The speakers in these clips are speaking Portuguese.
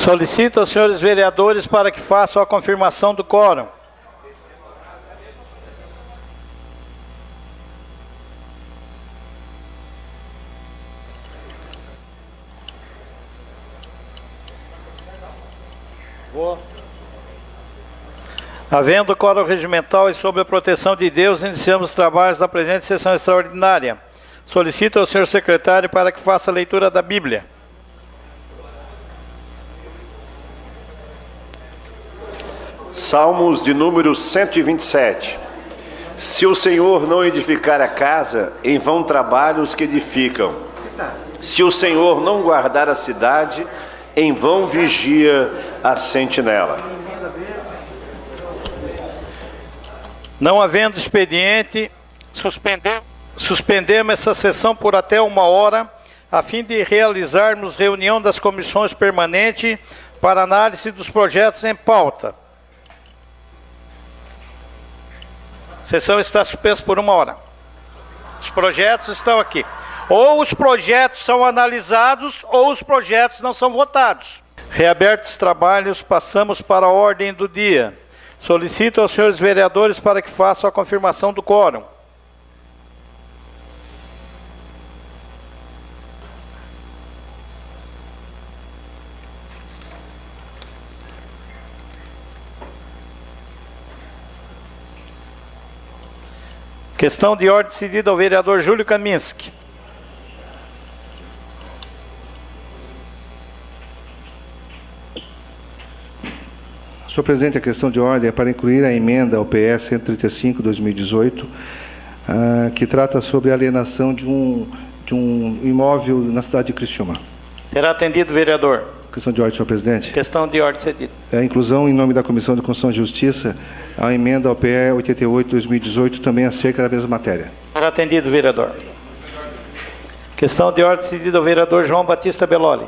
Solicito aos senhores vereadores para que façam a confirmação do quórum. Havendo quórum regimental e sob a proteção de Deus, iniciamos os trabalhos da presente sessão extraordinária. Solicito ao senhor secretário para que faça a leitura da Bíblia. Salmos de número 127. Se o Senhor não edificar a casa, em vão trabalham os que edificam. Se o Senhor não guardar a cidade, em vão vigia a sentinela. Não havendo expediente, suspendemos essa sessão por até 1 hora, a fim de realizarmos reunião das comissões permanentes para análise dos projetos em pauta. A sessão está suspensa por 1 hora. Os projetos estão aqui. Ou os projetos são analisados, ou os projetos não são votados. Reabertos os trabalhos, passamos para a ordem do dia. Solicito aos senhores vereadores para que façam a confirmação do quórum. Questão de ordem cedida ao vereador Júlio Kaminski. Senhor presidente, a questão de ordem é para incluir a emenda ao PS 135/2018, que trata sobre a alienação de um imóvel na cidade de Criciúma. Será atendido, vereador. Questão de ordem, senhor presidente. Questão de ordem cedida. A inclusão em nome da Comissão de Constituição e Justiça, a emenda ao PE 88/2018, também acerca da mesma matéria. Será atendido, vereador. Questão de ordem cedida ao vereador João Batista Belloli.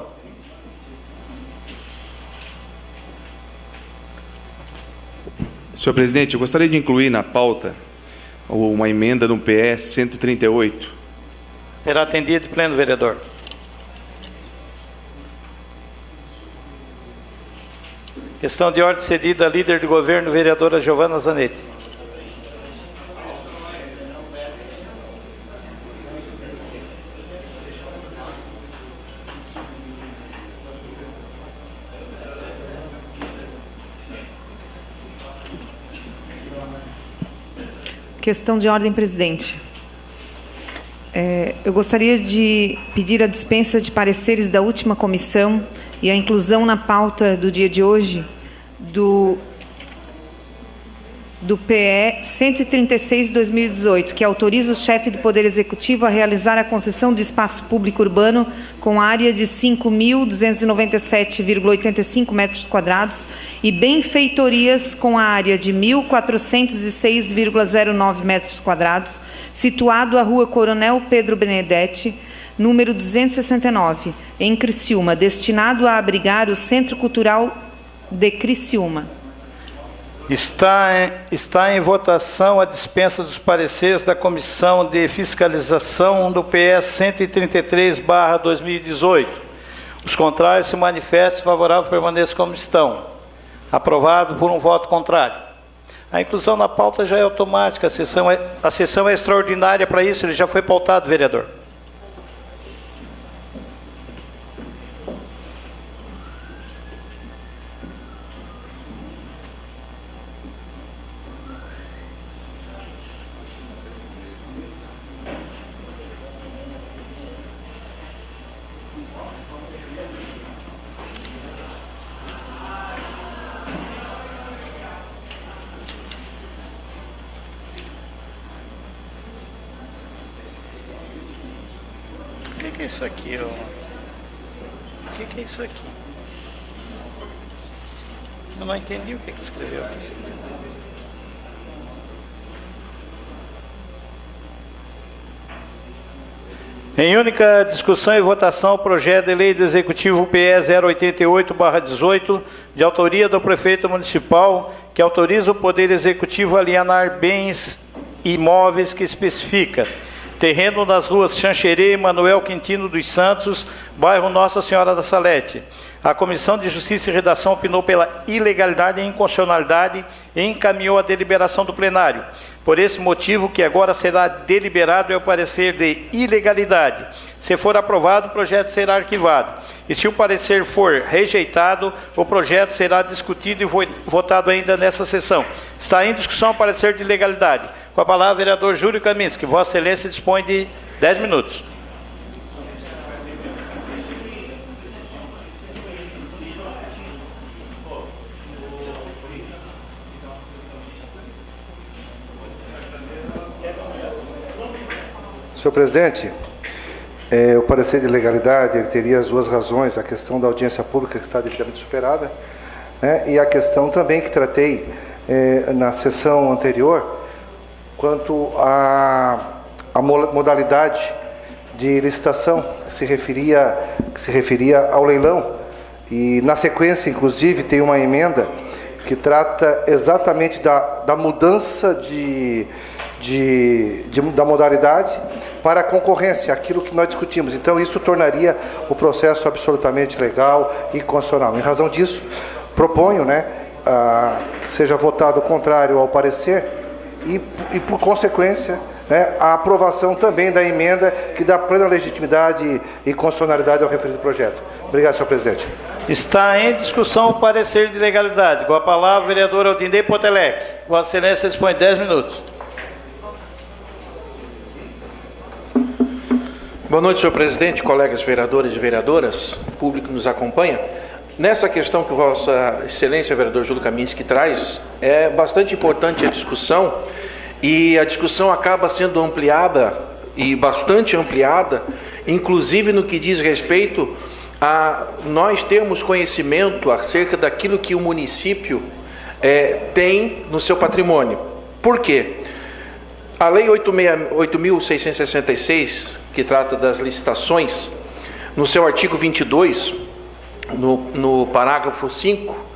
Senhor presidente, eu gostaria de incluir na pauta uma emenda no PS 138. Será atendido, pleno vereador. Questão de ordem cedida à líder de governo, vereadora Giovana Zanetti. Questão de ordem, presidente. Eu gostaria de pedir a dispensa de pareceres da última comissão e a inclusão na pauta do dia de hoje do PE 136/2018, que autoriza o chefe do Poder Executivo a realizar a concessão de espaço público urbano com área de 5.297,85 metros quadrados e benfeitorias com área de 1.406,09 metros quadrados, situado à Rua Coronel Pedro Benedetti, número 269, em Criciúma, destinado a abrigar o Centro Cultural de Criciúma. Está em votação a dispensa dos pareceres da Comissão de Fiscalização do PS 133/2018. Os contrários se manifestam, favorável permaneça como estão. Aprovado por um voto contrário. A inclusão na pauta já é automática, a sessão é extraordinária para isso, ele já foi pautado, vereador. O que é isso aqui? O que é isso aqui? Eu não entendi o que escreveu aqui. Em única discussão e votação, o projeto de lei do Executivo PE 088/18, de autoria do prefeito municipal, que autoriza o Poder Executivo a alienar bens imóveis que especifica: terreno nas ruas Xanxerê e Manuel Quintino dos Santos, bairro Nossa Senhora da Salete. A Comissão de Justiça e Redação opinou pela ilegalidade e inconstitucionalidade e encaminhou a deliberação do plenário. Por esse motivo, que agora será deliberado é o parecer de ilegalidade. Se for aprovado, o projeto será arquivado. E se o parecer for rejeitado, o projeto será discutido e votado ainda nessa sessão. Está em discussão o parecer de ilegalidade. Com a palavra, o vereador Júlio Kaminski. Vossa Excelência dispõe de 10 minutos. Senhor presidente, o parecer de legalidade ele teria as duas razões, a questão da audiência pública que está devidamente superada, né, e a questão também que tratei na sessão anterior, quanto à modalidade de licitação que se referia ao leilão. E na sequência, inclusive, tem uma emenda que trata exatamente da mudança da modalidade para a concorrência, aquilo que nós discutimos. Então, isso tornaria o processo absolutamente legal e constitucional. Em razão disso, proponho, que seja votado o contrário ao parecer e por consequência, a aprovação também da emenda que dá plena legitimidade e constitucionalidade ao referido projeto. Obrigado, senhor presidente. Está em discussão o parecer de legalidade. Com a palavra, o vereador Aldinei Potelec. Vossa Excelência dispõe de 10 minutos. Boa noite, senhor presidente, colegas vereadores e vereadoras, público que nos acompanha. Nessa questão que Vossa Excelência, vereador Júlio Kaminski, traz, é bastante importante a discussão, e a discussão acaba sendo ampliada, e bastante ampliada, inclusive no que diz respeito a nós termos conhecimento acerca daquilo que o município tem no seu patrimônio. Por quê? A Lei 8.666, que trata das licitações, no seu artigo 22, no parágrafo 5,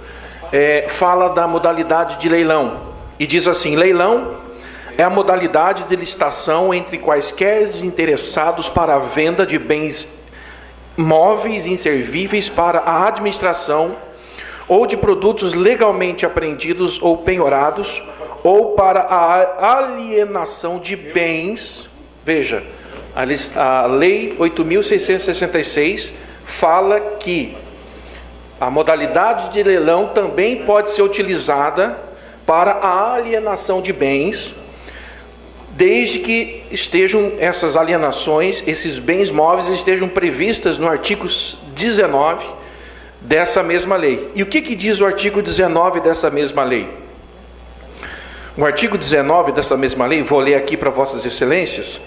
fala da modalidade de leilão. E diz assim: leilão é a modalidade de licitação entre quaisquer interessados para a venda de bens móveis inservíveis para a administração ou de produtos legalmente apreendidos ou penhorados ou para a alienação de bens. Veja, a Lei 8.666 fala que a modalidade de leilão também pode ser utilizada para a alienação de bens, desde que estejam essas alienações, esses bens móveis estejam previstas no artigo 19 dessa mesma lei. E o que diz o artigo 19 dessa mesma lei? O artigo 19 dessa mesma lei, vou ler aqui para Vossas Excelências,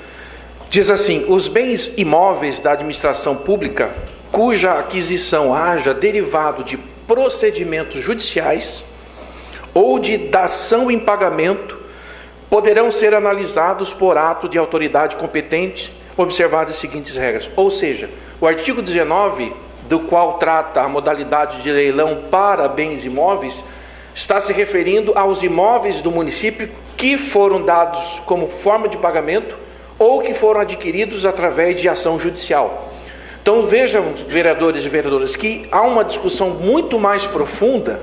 diz assim: os bens imóveis da administração pública, cuja aquisição haja derivado de procedimentos judiciais ou de dação em pagamento, poderão ser analisados por ato de autoridade competente, observadas as seguintes regras. Ou seja, o artigo 19, do qual trata a modalidade de leilão para bens imóveis, está se referindo aos imóveis do município que foram dados como forma de pagamento ou que foram adquiridos através de ação judicial. Então vejam, vereadores e vereadoras, que há uma discussão muito mais profunda,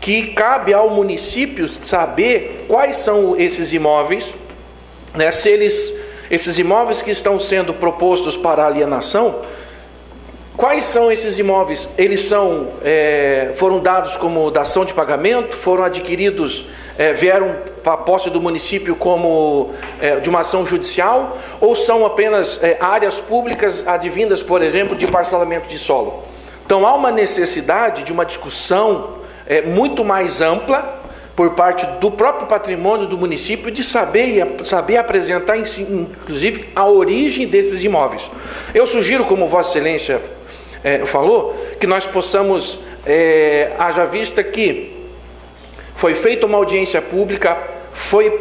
que cabe ao município saber quais são esses imóveis, se esses imóveis que estão sendo propostos para alienação, quais são esses imóveis? Eles foram dados como dação de pagamento, foram adquiridos, vieram para a posse do município como de uma ação judicial, ou são apenas áreas públicas advindas, por exemplo, de parcelamento de solo? Então há uma necessidade de uma discussão muito mais ampla por parte do próprio patrimônio do município, de saber apresentar, inclusive, a origem desses imóveis. Eu sugiro, como Vossa Excelência falou, que nós possamos, haja vista que foi feita uma audiência pública, foi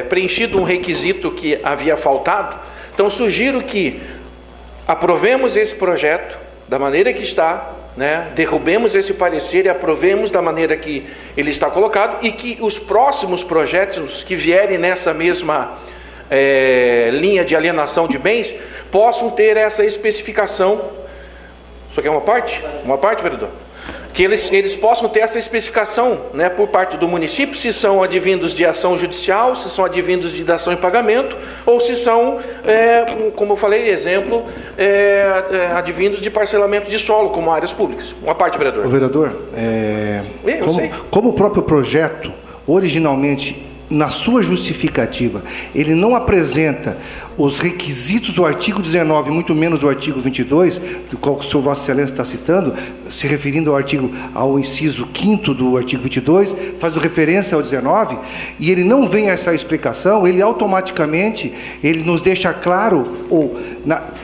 preenchido um requisito que havia faltado, então sugiro que aprovemos esse projeto da maneira que está, derrubemos esse parecer e aprovemos da maneira que ele está colocado, e que os próximos projetos que vierem nessa mesma linha de alienação de bens, possam ter essa especificação. Isso aqui é uma parte? Uma parte, vereador? Que eles possam ter essa especificação, né, por parte do município, se são advindos de ação judicial, se são advindos de dação em pagamento, ou se são, como eu falei, exemplo, advindos de parcelamento de solo, como áreas públicas. Uma parte, vereador. O vereador, como o próprio projeto, originalmente, na sua justificativa, ele não apresenta os requisitos do artigo 19, muito menos do artigo 22, do qual o senhor Vossa Excelência está citando, se referindo ao inciso 5º do artigo 22, faz referência ao 19, e ele não vem a essa explicação, ele automaticamente, ele nos deixa claro,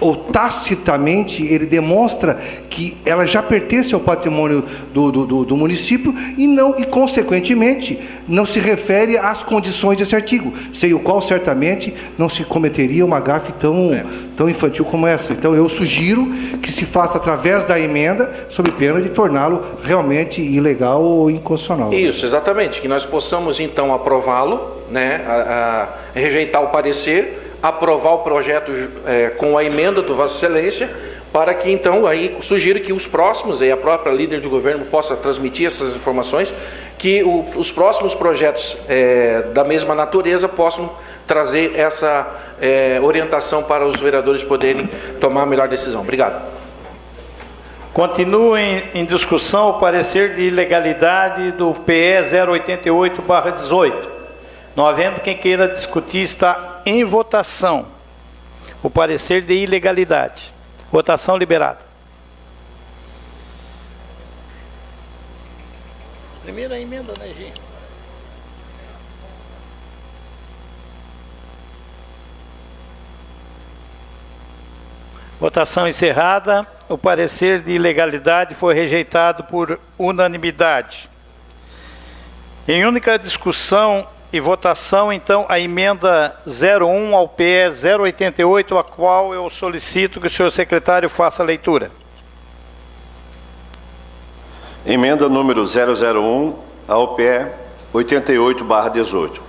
ou tacitamente, ele demonstra que ela já pertence ao patrimônio do município e, consequentemente, não se refere às condições desse artigo, sem o qual, certamente, não se cometeria uma gafe tão infantil como essa. Então, eu sugiro que se faça através da emenda, sob pena de torná-lo realmente ilegal ou inconstitucional. Isso, exatamente. Que nós possamos, então, aprová-lo, né, rejeitar o parecer, aprovar o projeto com a emenda do Vossa Excelência, para que, então, aí sugiro que os próximos, aí a própria líder de governo possa transmitir essas informações, que os próximos projetos da mesma natureza possam trazer essa orientação para os vereadores poderem tomar a melhor decisão. Obrigado. Continua em discussão o parecer de ilegalidade do PE 088/18. Não havendo quem queira discutir, está em votação o parecer de ilegalidade. Votação liberada. Primeira emenda, né, Gi? Votação encerrada. O parecer de ilegalidade foi rejeitado por unanimidade. Em única discussão e votação, então, a emenda 01 ao PE 088, a qual eu solicito que o senhor secretário faça a leitura. Emenda número 001 ao PE 88/18.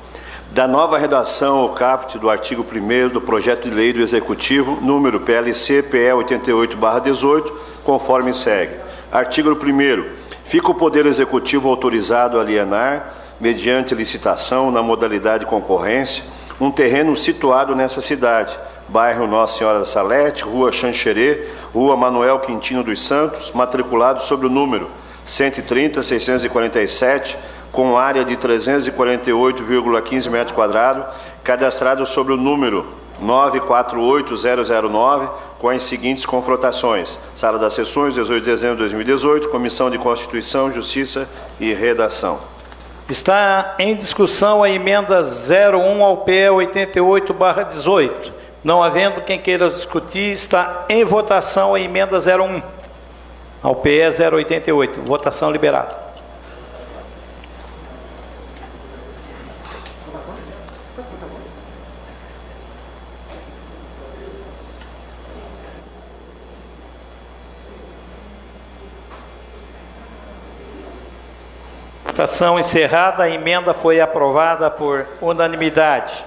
Da nova redação ao caput do artigo 1º do projeto de lei do Executivo, número PLC PE 88/18, conforme segue. Artigo 1º. Fica o Poder Executivo autorizado a alienar, mediante licitação, na modalidade concorrência, um terreno situado nessa cidade, bairro Nossa Senhora da Salete, Rua Xanxerê, Rua Manuel Quintino dos Santos, matriculado sob o número 130.647, com área de 348,15 metros quadrados, cadastrado sobre o número 948009, com as seguintes confrontações. Sala das Sessões, 18 de dezembro de 2018, Comissão de Constituição, Justiça e Redação. Está em discussão a emenda 01 ao PE 88/18. Não havendo quem queira discutir, está em votação a emenda 01 ao PE 088. Votação liberada. Votação encerrada, a emenda foi aprovada por unanimidade.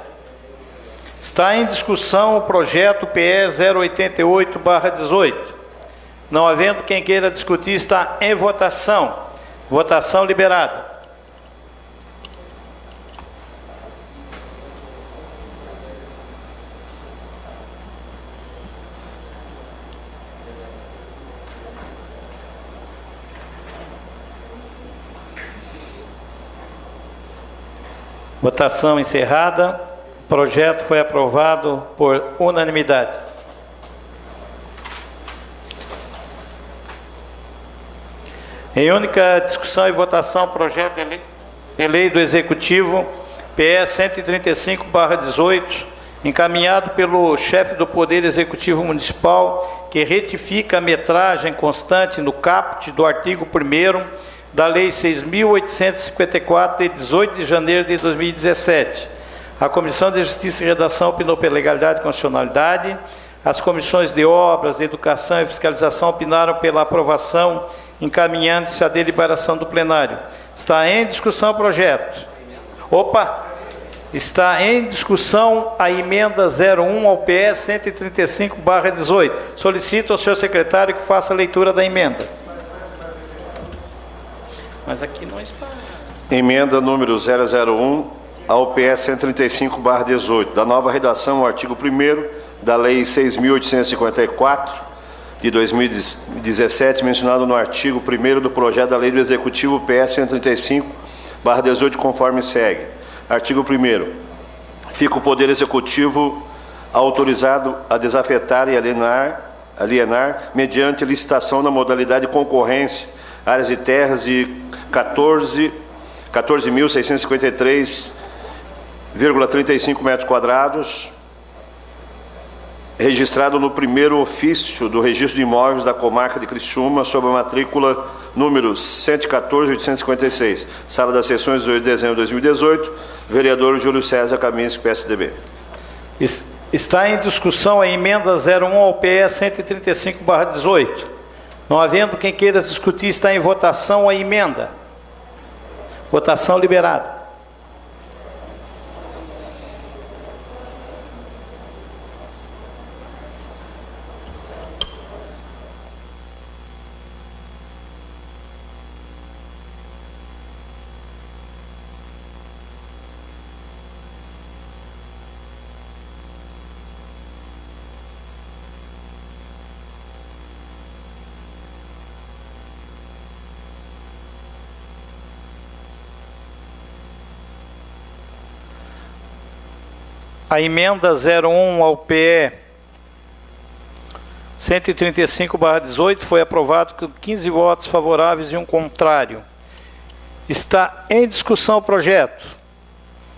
Está em discussão o projeto PE 088/18. Não havendo quem queira discutir, está em votação. Votação liberada. Votação encerrada. O projeto foi aprovado por unanimidade. Em única discussão e votação, projeto de lei do Executivo, PE 135/18, encaminhado pelo chefe do Poder Executivo Municipal, que retifica a metragem constante no caput do artigo 1º da Lei 6.854, de 18 de janeiro de 2017. A Comissão de Justiça e Redação opinou pela legalidade e constitucionalidade. As comissões de Obras, de Educação e Fiscalização opinaram pela aprovação, encaminhando-se à deliberação do plenário. Está em discussão o projeto. Está em discussão a emenda 01 ao PS 135/18. Solicito ao senhor secretário que faça a leitura da emenda. Mas aqui não está. Emenda número 001 ao PS 135/18, da nova redação ao artigo 1º da Lei 6.854, de 2017, mencionado no artigo 1º do projeto da Lei do Executivo PS 135/18, conforme segue. Artigo 1º. Fica o Poder Executivo autorizado a desafetar e alienar mediante licitação na modalidade concorrência, áreas de terras de 14.653,35 metros quadrados, registrado no primeiro ofício do Registro de Imóveis da Comarca de Criciúma, sob a matrícula número 114.856, Sala das Sessões, 18 de dezembro de 2018, vereador Júlio César Kaminski, PSDB. Está em discussão a emenda 01 ao PS 135/18. Não havendo quem queira discutir, está em votação a emenda. Votação liberada. A emenda 01 ao PE 135/18 foi aprovada com 15 votos favoráveis e um contrário. Está em discussão o projeto.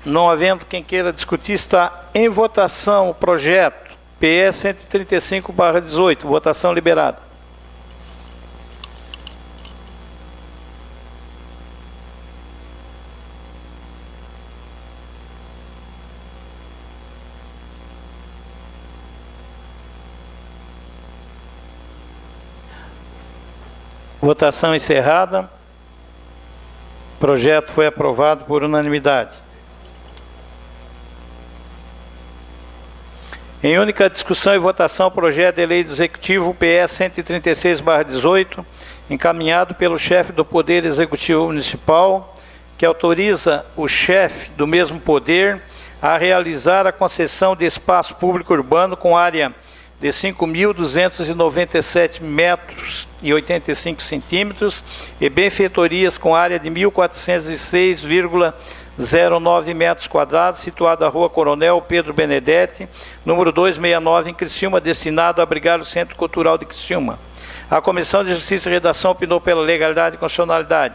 Não havendo quem queira discutir, está em votação o projeto PE 135/18. Votação liberada. Votação encerrada. O projeto foi aprovado por unanimidade. Em única discussão e votação, o projeto de lei do Executivo PS 136/18, encaminhado pelo chefe do Poder Executivo Municipal, que autoriza o chefe do mesmo poder a realizar a concessão de espaço público urbano com área de 5.297 metros e 85 centímetros e benfeitorias com área de 1.406,09 metros quadrados, situado na Rua Coronel Pedro Benedetti, número 269, em Criciúma, destinado a abrigar o Centro Cultural de Criciúma. A Comissão de Justiça e Redação opinou pela legalidade e constitucionalidade.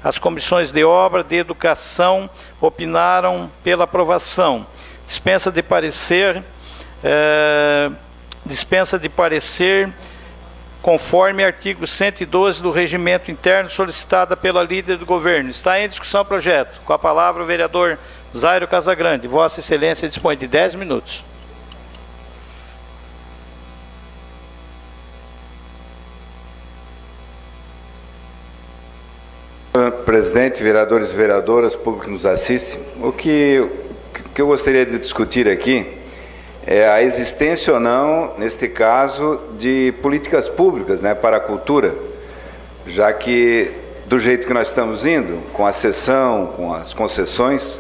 As comissões de obra, de educação, opinaram pela aprovação. Dispensa de parecer conforme artigo 112 do Regimento Interno, solicitada pela líder do governo. Está em discussão o projeto. Com a palavra o vereador Zairo Casagrande. Vossa Excelência dispõe de 10 minutos. Presidente, vereadores e vereadoras, público que nos assiste, o que eu gostaria de discutir aqui é a existência ou não, neste caso, de políticas públicas, né, para a cultura, já que, do jeito que nós estamos indo, com a cessão, com as concessões,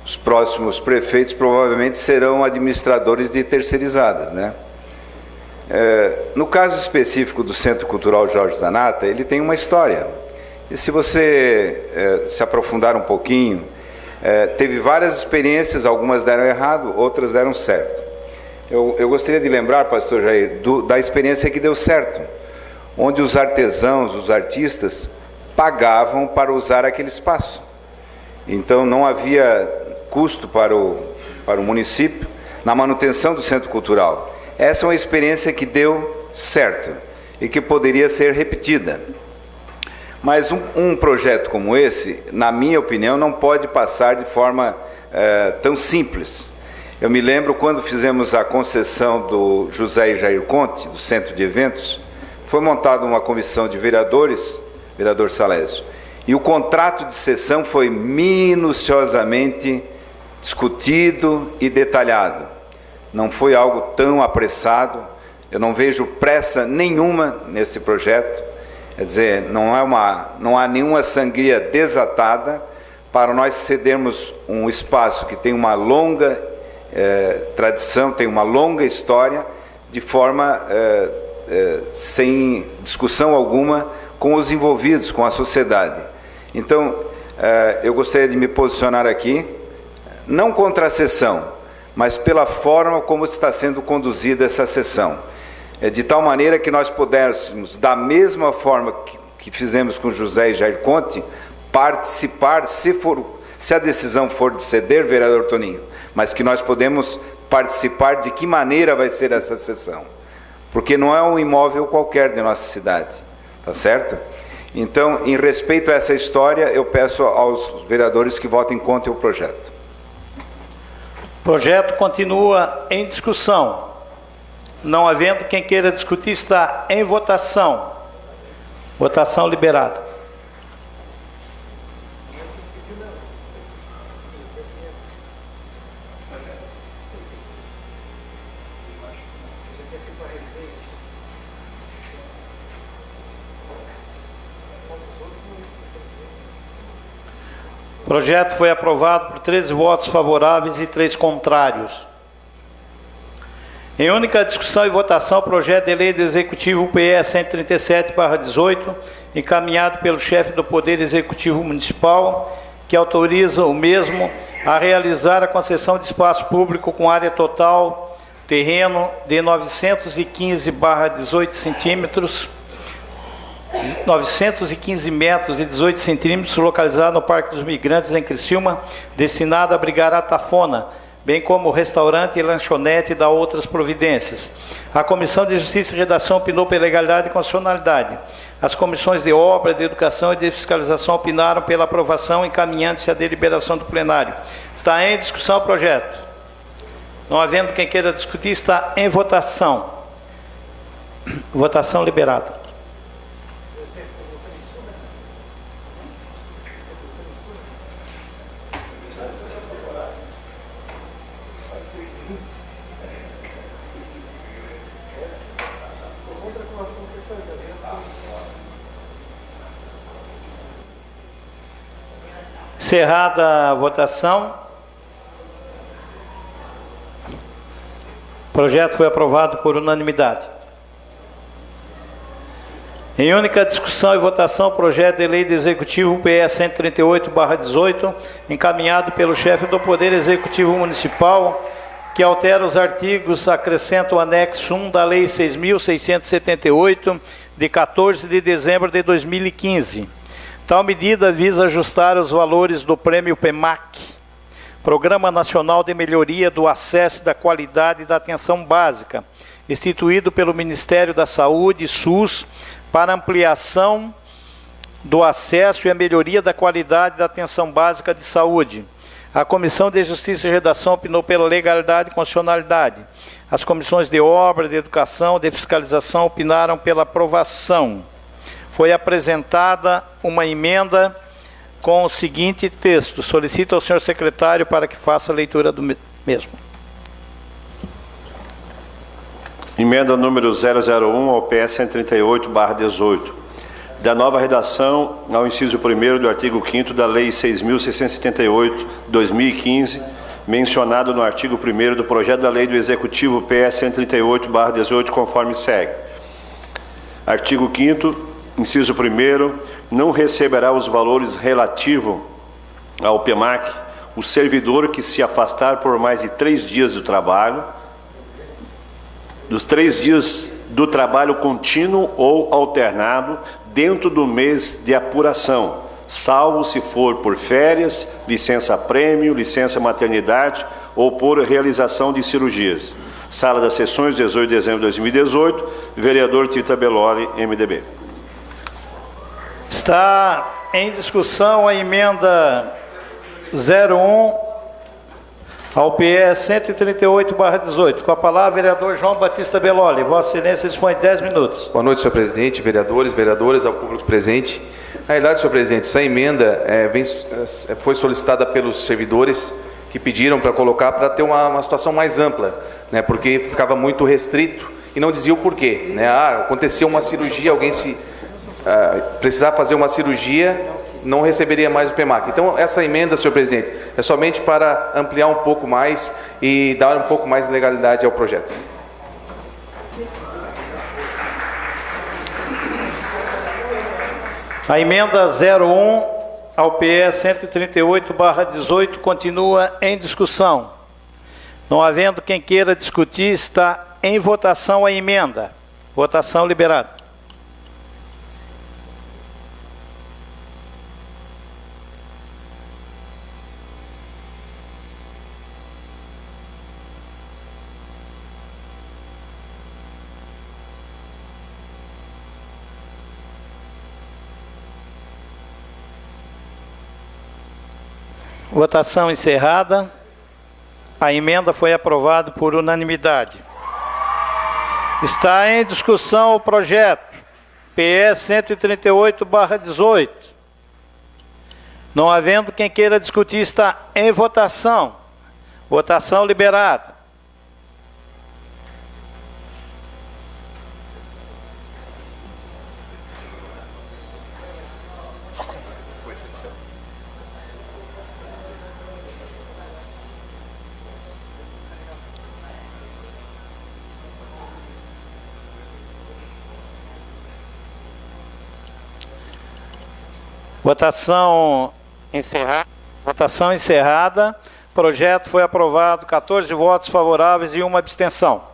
os próximos prefeitos provavelmente serão administradores de terceirizadas, né? No caso específico do Centro Cultural Jorge Zanata, ele tem uma história. E se você se aprofundar um pouquinho, teve várias experiências, algumas deram errado, outras deram certo. Eu gostaria de lembrar, pastor Jair, da experiência que deu certo, onde os artesãos, os artistas, pagavam para usar aquele espaço. Então não havia custo para o município na manutenção do centro cultural. Essa é uma experiência que deu certo e que poderia ser repetida. Mas um projeto como esse, na minha opinião, não pode passar de forma tão simples. Eu me lembro quando fizemos a concessão do José e Jair Conte, do Centro de Eventos, foi montada uma comissão de vereadores, vereador Salésio, e o contrato de cessão foi minuciosamente discutido e detalhado. Não foi algo tão apressado. Eu não vejo pressa nenhuma nesse projeto. Quer dizer, não há nenhuma sangria desatada para nós cedermos um espaço que tem uma longa tradição, tem uma longa história, de forma sem discussão alguma com os envolvidos, com a sociedade. Então, eu gostaria de me posicionar aqui, não contra a sessão, mas pela forma como está sendo conduzida essa sessão. De tal maneira que nós pudéssemos, da mesma forma que fizemos com José e Jair Conte, participar, se a decisão for de ceder, vereador Toninho, mas que nós podemos participar de que maneira vai ser essa sessão. Porque não é um imóvel qualquer de nossa cidade, tá certo? Então, em respeito a essa história, eu peço aos vereadores que votem contra o projeto. O projeto continua em discussão. Não havendo quem queira discutir, está em votação. Votação liberada. O projeto foi aprovado por 13 votos favoráveis e 3 contrários. Em única discussão e votação, o projeto de lei do Executivo PE 137/18, encaminhado pelo chefe do Poder Executivo Municipal, que autoriza o mesmo a realizar a concessão de espaço público com área total, terreno de 915/18 centímetros, 915 metros e 18 centímetros, localizado no Parque dos Migrantes, em Criciúma, destinado a abrigar a Tafona, bem como restaurante e lanchonete e da outras providências. A Comissão de Justiça e Redação opinou pela legalidade e constitucionalidade. As comissões de obra, de educação e de fiscalização opinaram pela aprovação, encaminhando-se à deliberação do plenário. Está em discussão o projeto. Não havendo quem queira discutir, está em votação. Votação liberada. Encerrada a votação, o projeto foi aprovado por unanimidade. Em única discussão e votação, o projeto de lei do Executivo PE 138/18, encaminhado pelo chefe do Poder Executivo Municipal, que altera os artigos, acrescenta o anexo 1 da Lei 6.678, de 14 de dezembro de 2015. Tal medida visa ajustar os valores do Prêmio PEMAC, Programa Nacional de Melhoria do Acesso, da Qualidade e da Atenção Básica, instituído pelo Ministério da Saúde, SUS, para ampliação do acesso e a melhoria da qualidade da atenção básica de saúde. A Comissão de Justiça e Redação opinou pela legalidade e constitucionalidade. As comissões de obra, de educação, de fiscalização opinaram pela aprovação. Foi apresentada uma emenda com o seguinte texto. Solicito ao senhor secretário para que faça a leitura do mesmo. Emenda número 001 ao PS 138/18. Da nova redação ao inciso 1º do artigo 5º da Lei 6.678/2015, mencionado no artigo 1º do projeto da Lei do Executivo PS 138/18, conforme segue. Artigo 5º. Inciso 1º, não receberá os valores relativos ao PEMAC o servidor que se afastar por mais de 3 dias do trabalho, dos 3 dias do trabalho contínuo ou alternado dentro do mês de apuração, salvo se for por férias, licença-prêmio, licença-maternidade ou por realização de cirurgias. Sala das Sessões, 18 de dezembro de 2018, vereador Tita Belloli, MDB. Está em discussão a emenda 01 ao PE 138/18. Com a palavra, vereador João Batista Belloli. Vossa Excelência dispõe de 10 minutos. Boa noite, senhor presidente, vereadores, vereadoras, ao público presente. Na verdade, senhor presidente, essa emenda foi solicitada pelos servidores que pediram para colocar para ter uma situação mais ampla, né, porque ficava muito restrito e não dizia o porquê, né? Aconteceu uma cirurgia, alguém precisar fazer uma cirurgia, não receberia mais o PEMAC. Então, essa emenda, senhor presidente, é somente para ampliar um pouco mais e dar um pouco mais de legalidade ao projeto. A emenda 01 ao PE 138/18 continua em discussão. Não havendo quem queira discutir, está em votação a emenda. Votação liberada. Votação encerrada. A emenda foi aprovada por unanimidade. Está em discussão o projeto PE 138/18. Não havendo quem queira discutir, está em votação. Votação liberada. Votação encerrada. Votação encerrada. Projeto foi aprovado, 14 votos favoráveis e 1 abstenção.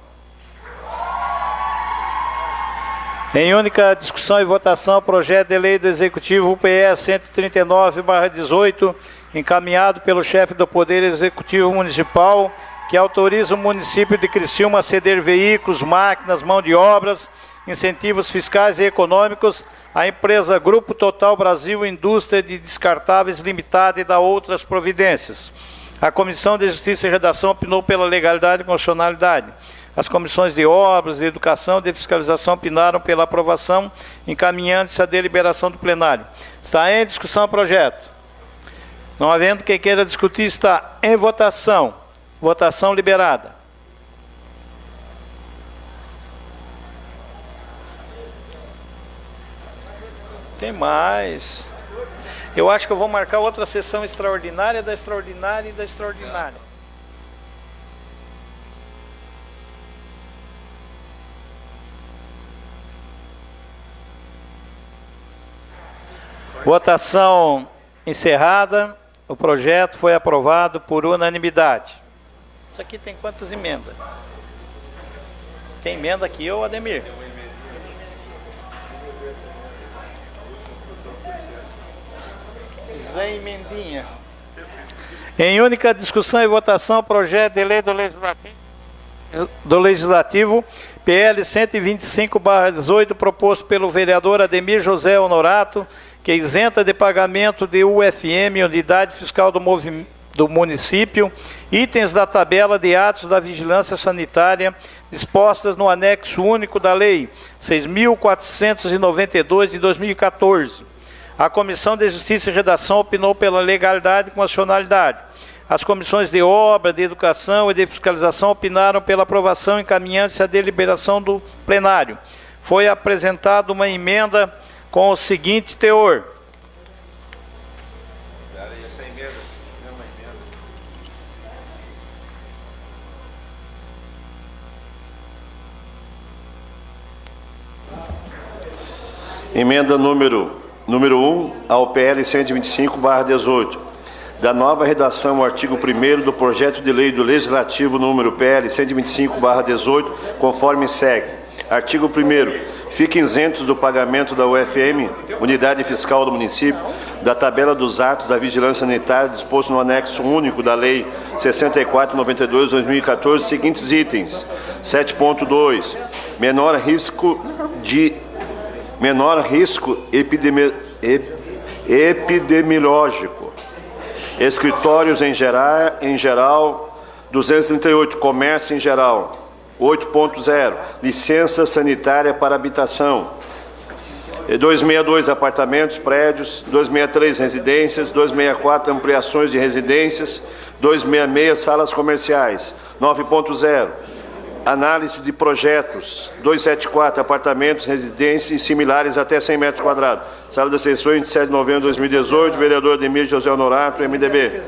Em única discussão e votação, projeto de lei do Executivo PE 139/18, encaminhado pelo chefe do Poder Executivo Municipal, que autoriza o município de Criciúma a ceder veículos, máquinas, mão de obras, incentivos fiscais e econômicos à empresa Grupo Total Brasil Indústria de Descartáveis Limitada e da outras providências. A Comissão de Justiça e Redação opinou pela legalidade e constitucionalidade. As comissões de obras, de educação e de fiscalização opinaram pela aprovação, encaminhando-se à deliberação do plenário. Está em discussão o projeto. Não havendo quem queira discutir, está em votação. Votação liberada. Tem mais. Eu acho que eu vou marcar outra sessão extraordinária, da extraordinária e da extraordinária. Votação encerrada. O projeto foi aprovado por unanimidade. Isso aqui tem quantas emendas? Tem emenda aqui, ô Ademir? Zé Emendinha. Em única discussão e votação, projeto de lei do Legislativo PL 125/18, proposto pelo vereador Ademir José Honorato, que isenta de pagamento de UFM, Unidade Fiscal do Município, itens da tabela de atos da vigilância sanitária dispostas no anexo único da Lei 6.492 de 2014. A Comissão de Justiça e Redação opinou pela legalidade e constitucionalidade. As comissões de obra, de educação e de fiscalização opinaram pela aprovação, encaminhando-se à deliberação do plenário. Foi apresentada uma emenda com o seguinte teor: Emenda número 1 ao PL 125/18, da nova redação ao artigo 1º do projeto de lei do Legislativo número PL 125/18, conforme segue. Artigo 1º. Fiquem isentos do pagamento da UFM, Unidade Fiscal do Município, da tabela dos atos da vigilância sanitária disposto no anexo único da Lei 64/92/2014, seguintes itens: 7.2, menor risco epidemiológico, escritórios em geral, 238, comércio em geral. 8.0, licença sanitária para habitação. 262, apartamentos, prédios. 263, residências. 264, ampliações de residências. 266, salas comerciais. 9.0, análise de projetos. 274, apartamentos, residências e similares até 100 metros quadrados. Sala das sessões, 27 de novembro de 2018. Vereador Ademir José Honorato, MDB.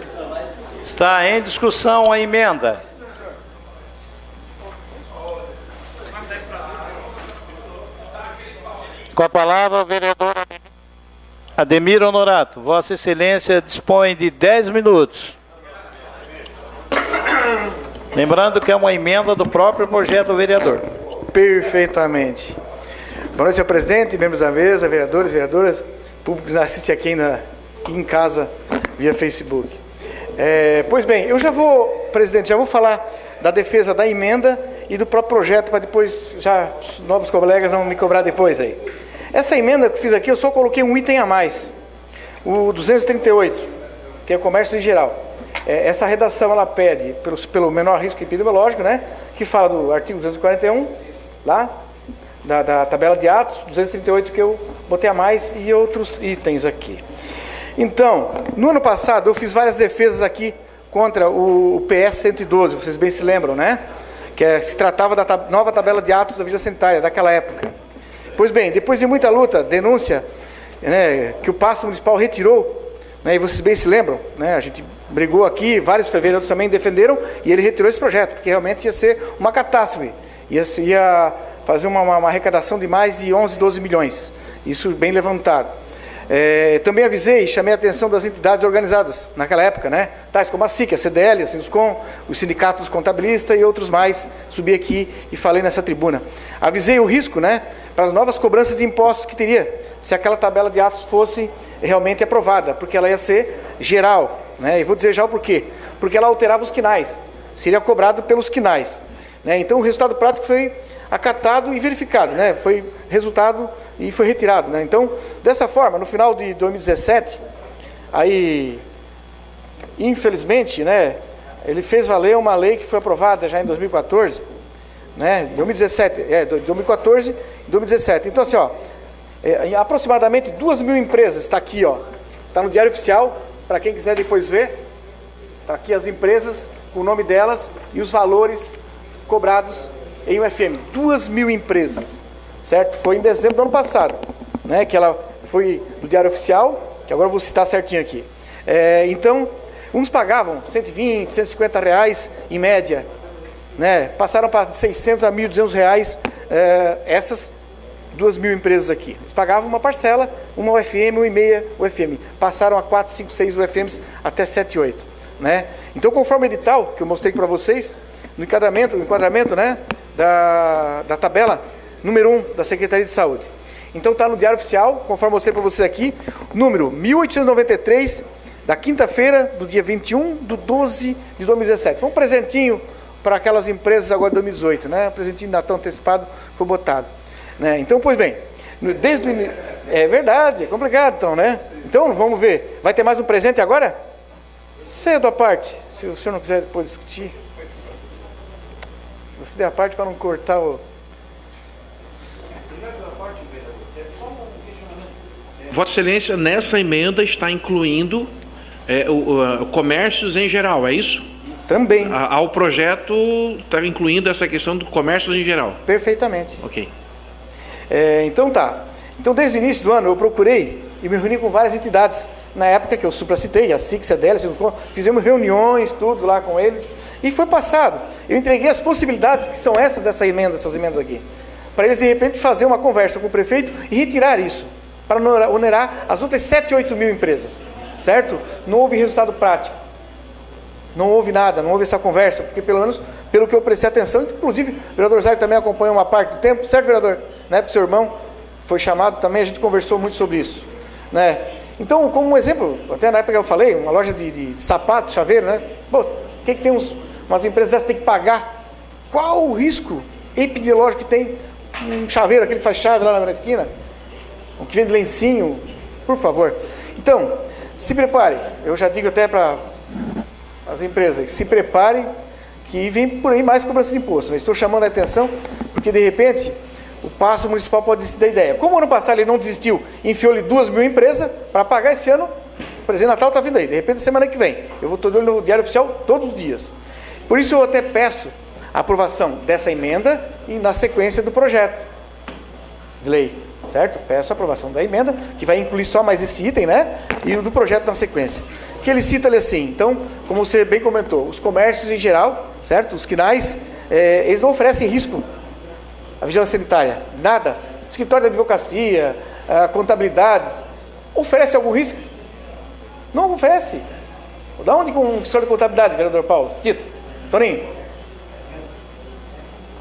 Está em discussão a emenda. Com a palavra, o vereador Ademir Honorato. Vossa Excelência dispõe de 10 minutos. Lembrando que é uma emenda do próprio projeto do vereador. Perfeitamente. Boa noite, senhor presidente, membros da mesa, vereadores, vereadoras, público que nos assiste aqui em casa via Facebook. Pois bem, eu já vou, presidente, falar da defesa da emenda e do próprio projeto, para depois, já os novos colegas não me cobrar depois aí. Essa emenda que eu fiz aqui, eu só coloquei um item a mais, o 238, que é o comércio em geral. Essa redação, ela pede, pelo menor risco epidemiológico, né, que fala do artigo 241, lá, da tabela de atos, 238 que eu botei a mais e outros itens aqui. Então, no ano passado, eu fiz várias defesas aqui contra o PS 112, vocês bem se lembram, né? Que se tratava da nova tabela de atos da Vigilância Sanitária, daquela época. Pois bem, depois de muita luta, denúncia, né, que o Paço Municipal retirou, né, e vocês bem se lembram, né, a gente brigou aqui, vários vereadores também defenderam, e ele retirou esse projeto, porque realmente ia ser uma catástrofe, ia fazer uma arrecadação de mais de 11, 12 milhões, isso bem levantado. Também avisei e chamei a atenção das entidades organizadas naquela época, né, tais como a SIC, a CDL, a Sinuscom, os sindicatos contabilistas e outros mais, subi aqui e falei nessa tribuna. Avisei o risco, né, para as novas cobranças de impostos que teria, se aquela tabela de atos fosse realmente aprovada, porque ela ia ser geral, né, e vou dizer já o porquê, porque ela alterava os quinais, seria cobrado pelos quinais, né, então o resultado prático foi acatado e verificado, né, foi resultado e foi retirado, né, então, dessa forma, no final de 2017, aí, infelizmente, né, ele fez valer uma lei que foi aprovada já em 2014, né, 2017, 2014 e 2017, então assim, ó, aproximadamente 2.000 empresas, está aqui, ó, está no Diário Oficial, para quem quiser depois ver, está aqui as empresas, com o nome delas e os valores cobrados em UFM, 2.000 empresas, certo? Foi em dezembro do ano passado, né, que ela foi no Diário Oficial, que agora eu vou citar certinho aqui. Então, uns pagavam 120, 150 reais em média, né, passaram para 600 a 1.200 reais, essas 2.000 empresas aqui. Eles pagavam uma parcela, uma UFM, 1,5 UFM. Passaram a 4, 5, 6 UFMs até 7, 8. Né? Então, conforme o edital que eu mostrei para vocês, no enquadramento, né, da tabela número 1 da Secretaria de Saúde. Então, está no Diário Oficial, conforme eu mostrei para vocês aqui, número 1893, da quinta-feira, do dia 21/12 de 2017. Foi um presentinho para aquelas empresas agora de 2018, né? Um presentinho de Natal antecipado foi botado. Né? Então, pois bem, desde o início... É verdade, é complicado então, né? Então, vamos ver. Vai ter mais um presente agora? Cedo à parte, se o senhor não quiser depois discutir. Você dê a parte para não cortar o... Vossa Excelência, nessa emenda está incluindo comércios em geral, é isso? Também. Ao projeto está incluindo essa questão do comércios em geral? Perfeitamente. Ok. Então tá. Então, desde o início do ano, eu procurei e me reuni com várias entidades. Na época que eu supracitei, a SIC, a CDL, fizemos reuniões, tudo lá com eles, e foi passado. Eu entreguei as possibilidades que são essas emendas aqui, para eles, de repente, fazer uma conversa com o prefeito e retirar isso, para onerar as outras 7, 8 mil empresas, certo? Não houve resultado prático. Não houve nada, não houve essa conversa, porque pelo menos, pelo que eu prestei atenção, inclusive o vereador Zaire também acompanhou uma parte do tempo, certo, vereador? Na época, seu irmão foi chamado também, a gente conversou muito sobre isso, né? Então, como um exemplo, até na época que eu falei, uma loja de sapatos, chaveiro, né? Pô, o que tem umas empresas dessas que tem que pagar? Qual o risco epidemiológico que tem um chaveiro, aquele que faz chave lá na esquina? Um que vende lencinho, por favor. Então, se preparem, eu já digo até para as empresas, se preparem, que vem por aí mais cobrança de imposto. Né? Estou chamando a atenção, porque de repente, o passo municipal pode desistir da ideia. Como ano passado ele não desistiu, enfiou-lhe 2.000 empresas para pagar esse ano, o presidente Natal está vindo aí, de repente semana que vem. Eu estou de olho no Diário Oficial todos os dias. Por isso eu até peço a aprovação dessa emenda e na sequência do projeto de lei, certo? Peço a aprovação da emenda, que vai incluir só mais esse item, né? E o do projeto na sequência. Que ele cita ali assim, então, como você bem comentou, os comércios em geral, certo? Os quinais, eles não oferecem risco à vigilância sanitária, nada. Escritório de advocacia, contabilidades, oferece algum risco? Não oferece. Da onde com o escritório de contabilidade, vereador Paulo? Tito, Toninho?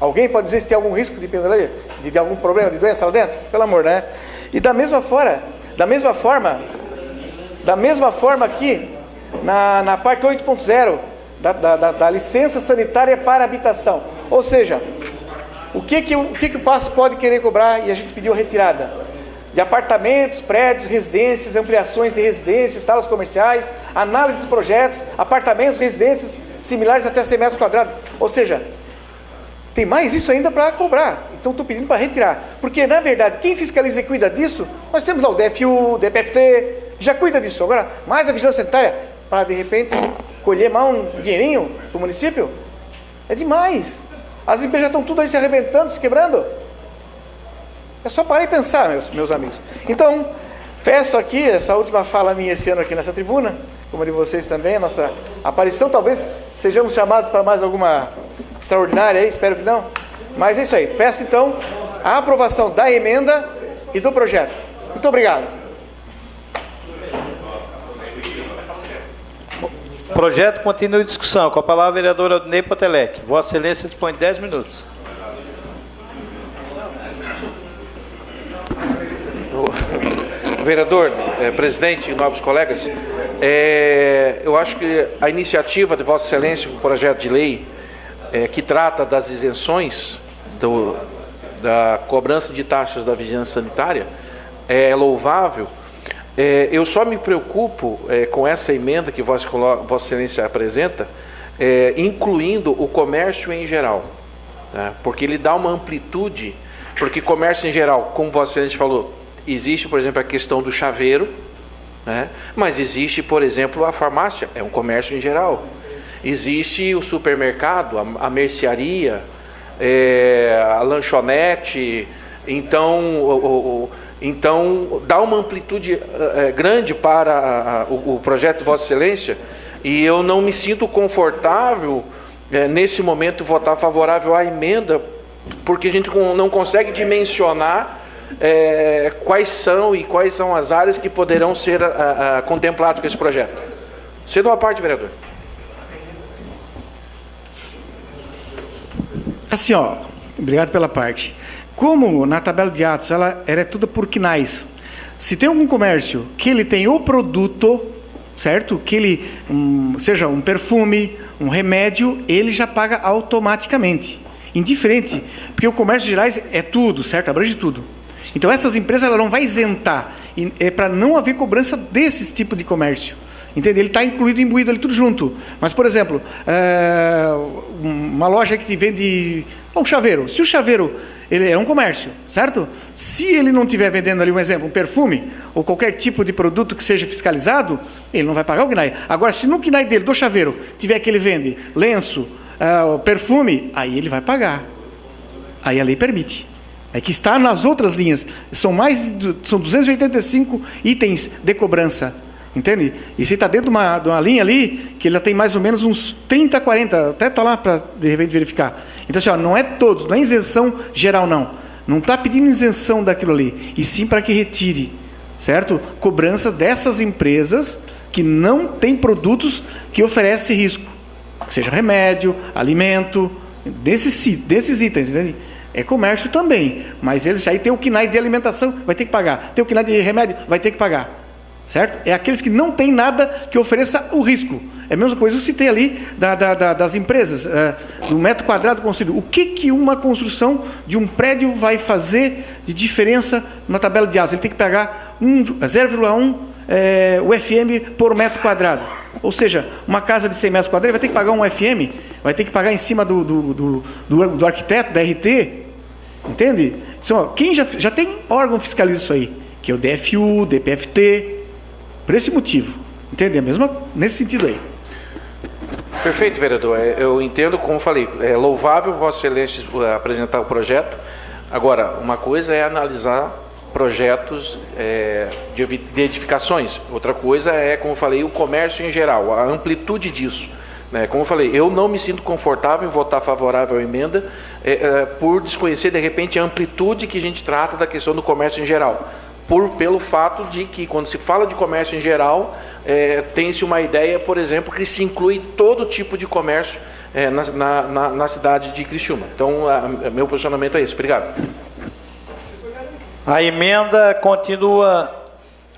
Alguém pode dizer se tem algum risco de algum problema de doença lá dentro? Pelo amor, né? E da mesma forma aqui, na parte 8.0 da licença sanitária para habitação. Ou seja, o que o passo pode querer cobrar, e a gente pediu a retirada? De apartamentos, prédios, residências, ampliações de residências, salas comerciais, análise dos projetos, apartamentos, residências similares até 100 metros quadrados. Ou seja, tem mais isso ainda para cobrar. Então estou pedindo para retirar. Porque, na verdade, quem fiscaliza e cuida disso, nós temos lá o DFU, o DPFT, que já cuida disso. Agora, mais a vigilância sanitária, para de repente colher mal um dinheirinho para o município, é demais. As empresas já estão tudo aí se arrebentando, se quebrando. É só parar e pensar, meus amigos. Então, peço aqui, essa última fala minha esse ano aqui nessa tribuna, como a de vocês também, a nossa aparição, talvez sejamos chamados para mais alguma extraordinária aí, espero que não. Mas é isso aí. Peço então a aprovação da emenda e do projeto. Muito obrigado. Projeto continua em discussão. Com a palavra a vereadora Odinei Potelec. Vossa Excelência dispõe de 10 minutos. Vereador, presidente e nobres colegas, eu acho que a iniciativa de Vossa Excelência, o projeto de lei que trata das isenções da cobrança de taxas da vigilância sanitária é louvável. Eu só me preocupo com essa emenda que Vossa Excelência apresenta, incluindo o comércio em geral, tá? Porque ele dá uma amplitude, porque comércio em geral, como Vossa Excelência falou, existe, por exemplo, a questão do chaveiro, né? Mas existe, por exemplo, a farmácia, é um comércio em geral. Existe o supermercado, a mercearia, a lanchonete. Então, dá uma amplitude grande para o projeto de Vossa Excelência, e eu não me sinto confortável, nesse momento, votar favorável à emenda, porque a gente não consegue dimensionar quais são as áreas que poderão ser contempladas com esse projeto. Cedo à parte, vereador. Assim, ó, obrigado pela parte. Como na tabela de atos ela é toda por quinais, se tem algum comércio que ele tem o produto, certo? Que ele seja um perfume, um remédio, ele já paga automaticamente, indiferente, porque o comércio gerais é tudo, certo? Abrange tudo. Então essas empresas ela não vai isentar, é para não haver cobrança desses tipos de comércio. Entende? Ele está imbuído ali tudo junto. Mas, por exemplo, uma loja que vende um chaveiro. Se o chaveiro ele é um comércio, certo? Se ele não estiver vendendo ali, um exemplo, um perfume, ou qualquer tipo de produto que seja fiscalizado, ele não vai pagar o KNAI. Agora, se no KNAI dele, do chaveiro, tiver que ele vende lenço, perfume, aí ele vai pagar. Aí a lei permite. É que está nas outras linhas. São 285 itens de cobrança. Entende? E se está dentro de uma linha ali, que ela tem mais ou menos uns 30, 40, até está lá para, de repente, verificar. Então, assim, ó, não é todos, não é isenção geral, não. Não está pedindo isenção daquilo ali, e sim para que retire, certo? Cobrança dessas empresas que não têm produtos que oferecem risco, que seja remédio, alimento, desses itens, entende? É comércio também, mas eles aí tem o KNAI de alimentação, vai ter que pagar. Tem o KNAI de remédio, vai ter que pagar. Certo? É aqueles que não têm nada que ofereça o risco. É a mesma coisa que eu citei ali das empresas, do metro quadrado construído. O que uma construção de um prédio vai fazer de diferença na tabela de atos? Ele tem que pagar 0,1 UFM por metro quadrado. Ou seja, uma casa de 100 metros quadrados vai ter que pagar um UFM, vai ter que pagar em cima do arquiteto, da RT, entende? Então, quem já tem órgão que fiscaliza isso aí, que é o DFU, DPFT, por esse motivo. Entende? Nesse sentido aí. Perfeito, vereador. Eu entendo, como falei, é louvável Vossa Excelência apresentar o projeto. Agora, uma coisa é analisar projetos de edificações. Outra coisa é, como eu falei, o comércio em geral, a amplitude disso. Como eu falei, eu não me sinto confortável em votar favorável à emenda por desconhecer, de repente, a amplitude que a gente trata da questão do comércio em geral. Pelo fato de que, quando se fala de comércio em geral, tem-se uma ideia, por exemplo, que se inclui todo tipo de comércio na cidade de Criciúma. Então, meu posicionamento é esse. Obrigado. A emenda continua,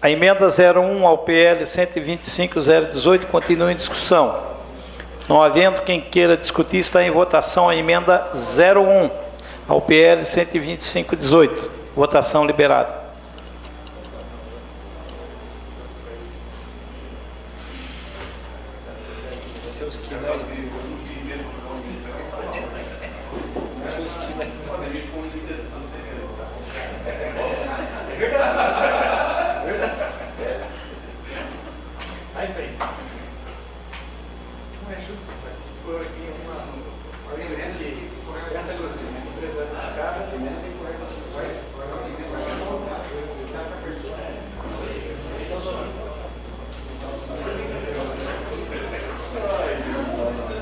a emenda 01 ao PL 125.018 continua em discussão. Não havendo quem queira discutir, está em votação a emenda 01 ao PL 125.18. Votação liberada.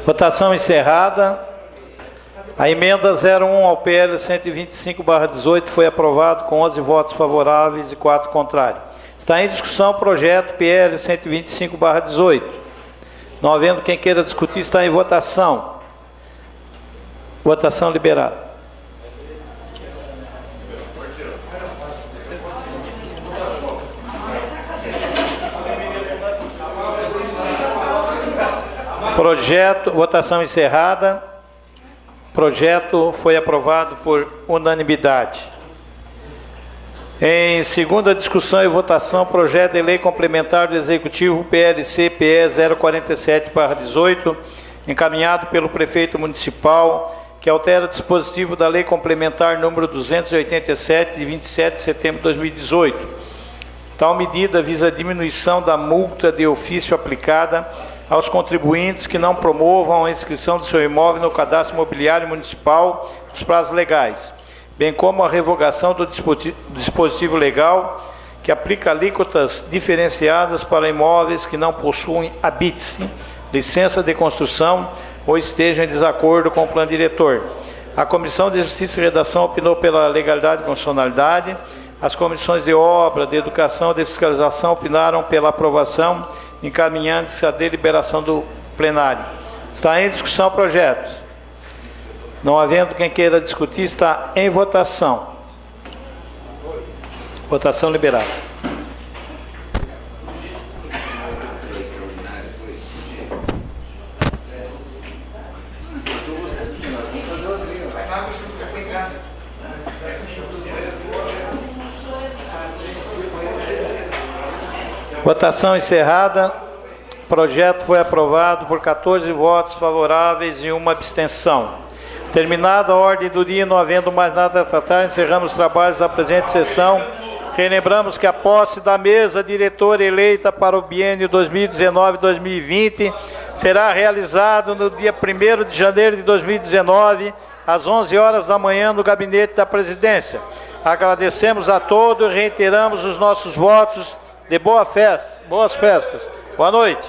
Votação encerrada. A emenda 01 ao PL 125/18 foi aprovado com 11 votos favoráveis e 4 contrários. Está em discussão o projeto PL 125/18. Não havendo quem queira discutir, está em votação. Votação liberada. Projeto, votação encerrada. Projeto foi aprovado por unanimidade. Em segunda discussão e votação, projeto de lei complementar do Executivo PLC-PE 047/18, encaminhado pelo prefeito municipal, que altera dispositivo da lei complementar número 287, de 27 de setembro de 2018. Tal medida visa a diminuição da multa de ofício aplicada aos contribuintes que não promovam a inscrição do seu imóvel no cadastro imobiliário municipal nos prazos legais, bem como a revogação do dispositivo legal que aplica alíquotas diferenciadas para imóveis que não possuem habite-se, licença de construção ou estejam em desacordo com o plano diretor. A Comissão de Justiça e Redação opinou pela legalidade e constitucionalidade. As comissões de obra, de educação e de fiscalização opinaram pela aprovação, encaminhando-se à deliberação do plenário. Está em discussão o projeto. Não havendo quem queira discutir, está em votação. Votação liberada. Votação encerrada. O projeto foi aprovado por 14 votos favoráveis e 1 abstenção. Terminada a ordem do dia, não havendo mais nada a tratar, encerramos os trabalhos da presente sessão. Relembramos que a posse da mesa diretora eleita para o biênio 2019-2020 será realizado no dia 1º de janeiro de 2019, às 11 horas da manhã, no gabinete da presidência. Agradecemos a todos e reiteramos os nossos votos de boas festas. Boa noite.